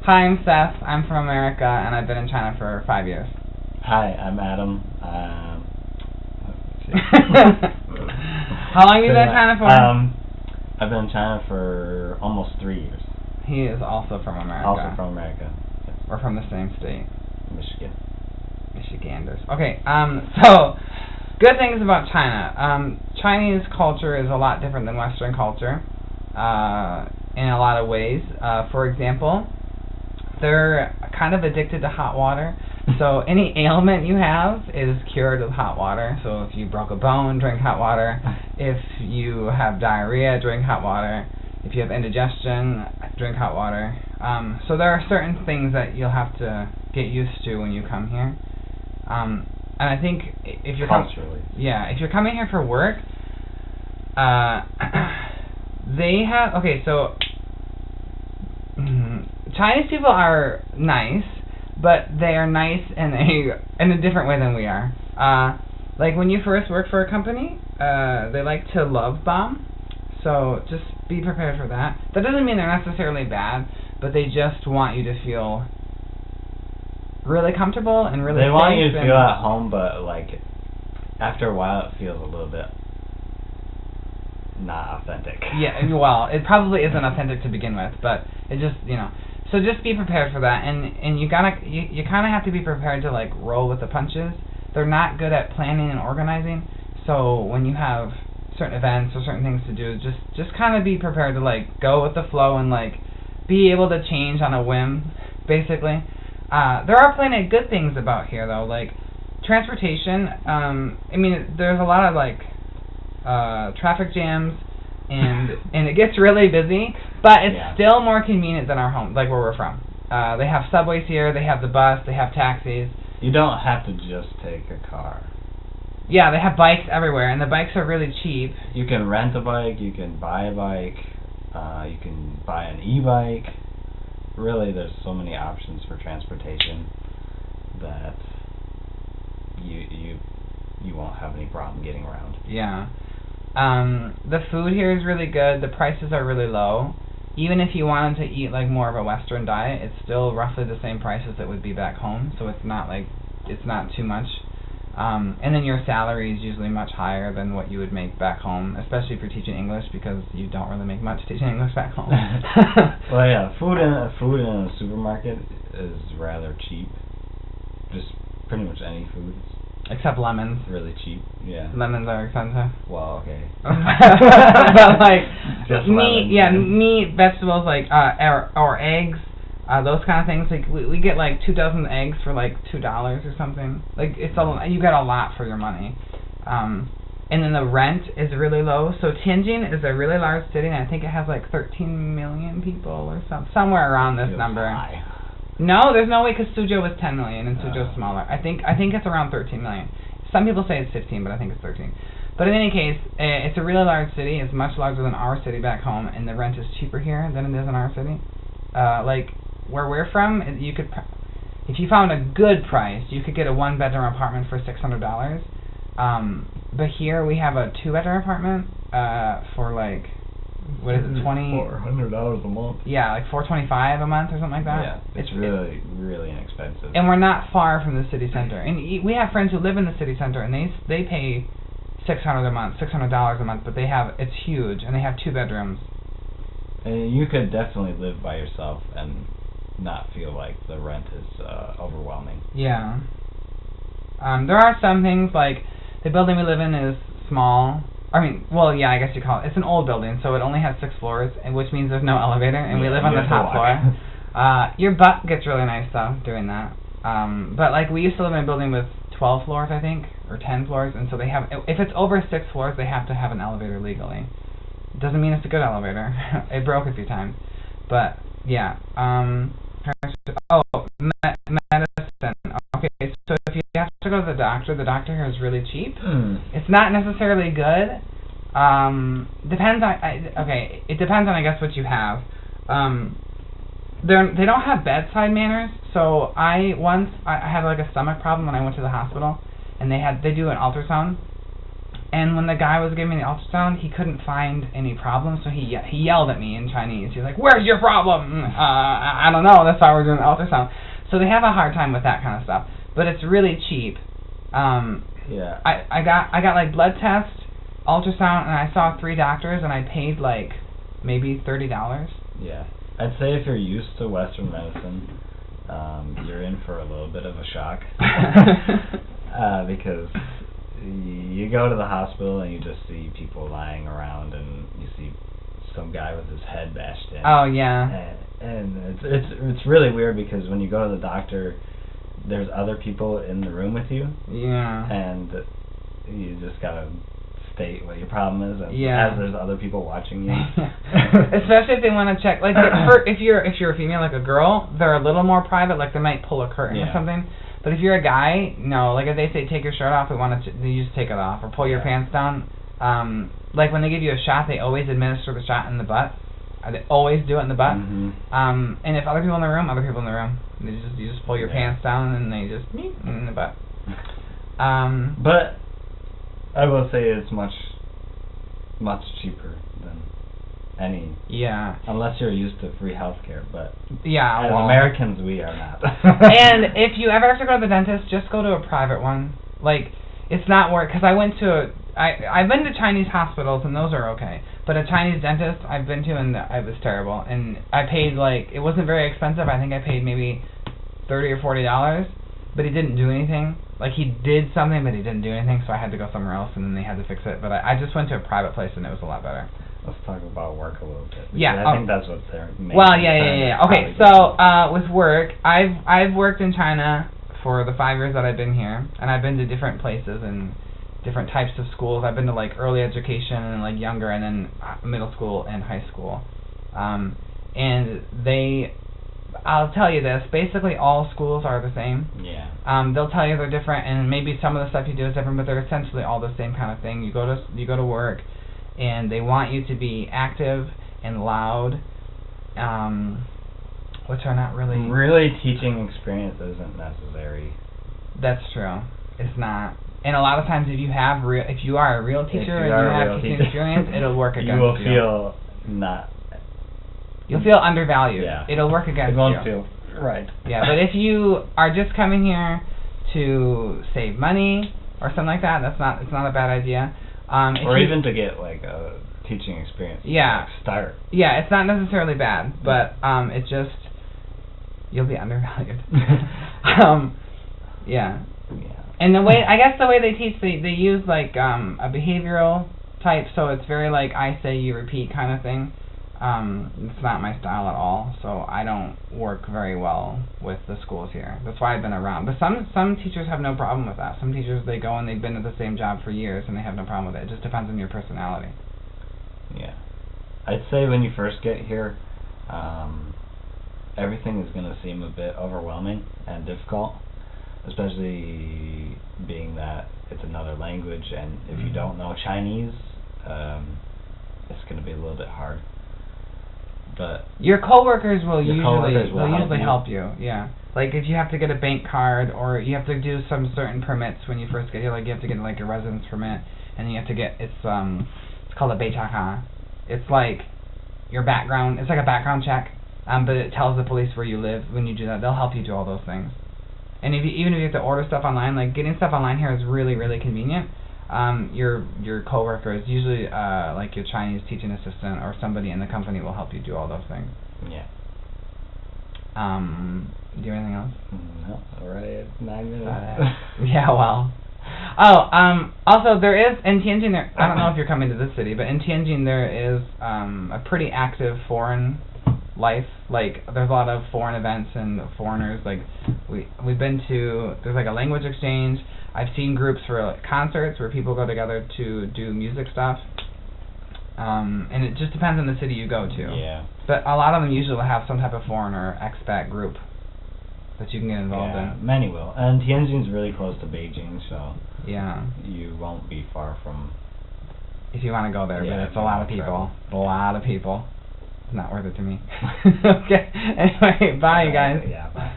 Hi, I'm Seth. I'm from America, and I've been in China for 5 years. Hi, I'm Adam. How long have you been in China for? I've been in China for almost 3 years. He is also from America. Also from America. Yes. We're from the same state. Michigan. Michiganders. Okay, so, good things about China. Chinese culture is a lot different than Western culture in a lot of ways. For example, they're kind of addicted to hot water. So any ailment you have is cured with hot water. So if you broke a bone, drink hot water. If you have diarrhea, drink hot water. If you have indigestion, drink hot water. So there are certain things that you'll have to get used to when you come here. And I think if you're if you're coming here for work, they have so Chinese people are nice, but they are nice in a different way than we are. Like when you first work for a company, they like to love bomb. So just be prepared for that. That doesn't mean they're necessarily bad, but they just want you to feel really comfortable and really safe. They want you to feel at home, but like after a while it feels a little bit not authentic. Yeah, well, it probably isn't authentic to begin with, but it just, so just be prepared for that, and you kind of have to be prepared to like roll with the punches. They're not good at planning and organizing, so when you have certain events or certain things to do, just kind of be prepared to like go with the flow and like be able to change on a whim, basically. There are plenty of good things about here though, like transportation. I mean, there's a lot of like traffic jams, and it gets really busy, but it's still more convenient than our home, like where we're from. They have subways here, they have the bus, they have taxis. You don't have to just take a car. Yeah, they have bikes everywhere, and the bikes are really cheap. You can rent a bike, you can buy a bike, you can buy an e-bike. Really, there's so many options for transportation that you won't have any problem getting around. Yeah. The food here is really good. The prices are really low. Even if you wanted to eat like more of a Western diet, it's still roughly the same price as it would be back home. So it's not too much. And then your salary is usually much higher than what you would make back home, especially if you're teaching English, because you don't really make much teaching English back home. Well, yeah, food in a supermarket is rather cheap. Just pretty much any food. Except lemons. Really cheap, yeah. Lemons are expensive. Well, okay. But like just meat, lemons, meat, vegetables, like or eggs, those kind of things. Like we get like 2 dozen eggs for like $2 or something. Like you get a lot for your money. And then the rent is really low. So Tianjin is a really large city, and I think it has like 13 million people or somewhere around this number. High. No, there's no way, because Suzhou was 10 million and Suzhou's smaller. I think it's around 13 million. Some people say it's 15, but I think it's 13. But in any case, it's a really large city. It's much larger than our city back home, and the rent is cheaper here than it is in our city. Like where we're from, you could, if you found a good price, you could get a 1-bedroom apartment for $600. But here we have a 2-bedroom apartment for like, what is it, $400 a month. Yeah, like $425 a month or something like that. Yeah, it's really, really inexpensive. And we're not far from the city center. And we have friends who live in the city center, and they pay $600 a month, but it's huge, and they have 2 bedrooms. And you could definitely live by yourself and not feel like the rent is overwhelming. Yeah. There are some things, like the building we live in is small. I mean, well, yeah, I guess you call it. It's an old building, so it only has 6 floors, which means there's no elevator, and we live on the top floor. Your butt gets really nice, though, doing that. But, like, we used to live in a building with 12 floors, I think, or 10 floors, and so if it's over 6 floors, they have to have an elevator legally. It doesn't mean it's a good elevator. It broke a few times. But, yeah. Medicine. Okay, so if you have to go to the doctor here is really cheap. It's not necessarily good. Depends on, it depends on, I guess, what you have. They don't have bedside manners, so I had like a stomach problem when I went to the hospital, and they do an ultrasound, And when the guy was giving me the ultrasound, he couldn't find any problem, so he yelled at me in Chinese. He was like, "Where's your problem?" I don't know. That's why we're doing the ultrasound. So they have a hard time with that kind of stuff. But it's really cheap. Yeah. I got like blood test, ultrasound, and I saw 3 doctors, and I paid like maybe $30. Yeah. I'd say if you're used to Western medicine, you're in for a little bit of a shock. Because you go to the hospital and you just see people lying around, and you see some guy with his head bashed in. Oh yeah. And it's really weird because when you go to the doctor, there's other people in the room with you. Yeah. And you just gotta state what your problem is, and yeah. as there's other people watching you. Especially if they want to check, like if you're a female, like a girl, they're a little more private. Like they might pull a curtain or something. But if you're a guy, no. Like if they say take your shirt off, you just take it off, or pull your pants down. Like when they give you a shot, they always administer the shot in the butt. They always do it in the butt. Mm-hmm. And if other people in the room, other people in the room. You just pull your pants down, and they just in the butt. But I will say it's much cheaper than any. Yeah. Unless you're used to free healthcare, but as Americans, we are not. And if you ever have to go to the dentist, just go to a private one. Like, it's not worth, because I've been to Chinese hospitals, and those are okay. But a Chinese dentist I've been to, and it was terrible. And I paid, like, it wasn't very expensive. I think I paid maybe $30 or $40, but he didn't do anything. Like, he did something, but he didn't do anything, so I had to go somewhere else, and then they had to fix it. But I just went to a private place, and it was a lot better. Let's talk about work a little bit. Yeah. I think that's what's there. Well, yeah. Okay, so with work, I've worked in China for the 5 years that I've been here, and I've been to different places and different types of schools. I've been to like early education and like younger, and then middle school and high school. And I'll tell you this, basically all schools are the same. Yeah. They'll tell you they're different, and maybe some of the stuff you do is different, but they're essentially all the same kind of thing. You go to work, and they want you to be active and loud, which are not really... Really, teaching experience isn't necessary. That's true. It's not. And a lot of times, if you are a real teacher and you have teaching experience, it'll work against you. You will feel not... You'll feel undervalued. Yeah. It'll work against you. It won't feel right. Yeah, but if you are just coming here to save money or something like that, it's not a bad idea. Or even to get like a teaching experience. Yeah. Like start. Yeah, it's not necessarily bad, but it's just you'll be undervalued. Yeah. And the way they teach, they use like a behavioral type, so it's very like I say you repeat kind of thing. It's not my style at all, so I don't work very well with the schools here. That's why I've been around. But some teachers have no problem with that. Some teachers, they go and they've been at the same job for years and they have no problem with it. It just depends on your personality. Yeah. I'd say when you first get here, everything is going to seem a bit overwhelming and difficult, especially being that it's another language, and if you don't know Chinese, it's going to be a little bit hard. But your coworkers will usually help you. Yeah. Like if you have to get a bank card, or you have to do some certain permits when you first get here, like you have to get like a residence permit, and you have to get it's called a Beichaka. It's like your background. It's like a background check, but it tells the police where you live. When you do that, they'll help you do all those things. And even if you have to order stuff online, like getting stuff online here is really, really convenient. Your coworkers, usually like your Chinese teaching assistant or somebody in the company, will help you do all those things. Yeah. Do you have anything else? No, already at 9 minutes. Yeah, well. Oh, also there is, in Tianjin, I don't know if you're coming to this city, but in Tianjin there is a pretty active foreign life. Like there's a lot of foreign events and foreigners. Like we've been to, there's like a language exchange. I've seen groups for like concerts where people go together to do music stuff. And it just depends on the city you go to. Yeah. But a lot of them usually will have some type of foreign or expat group that you can get involved in. Many will. And Tianjin's really close to Beijing, so yeah, you won't be far from... If you want to go there, yeah, but it's a lot of people. A lot of people. It's not worth it to me. Okay. Anyway, bye, you guys. Yeah, bye.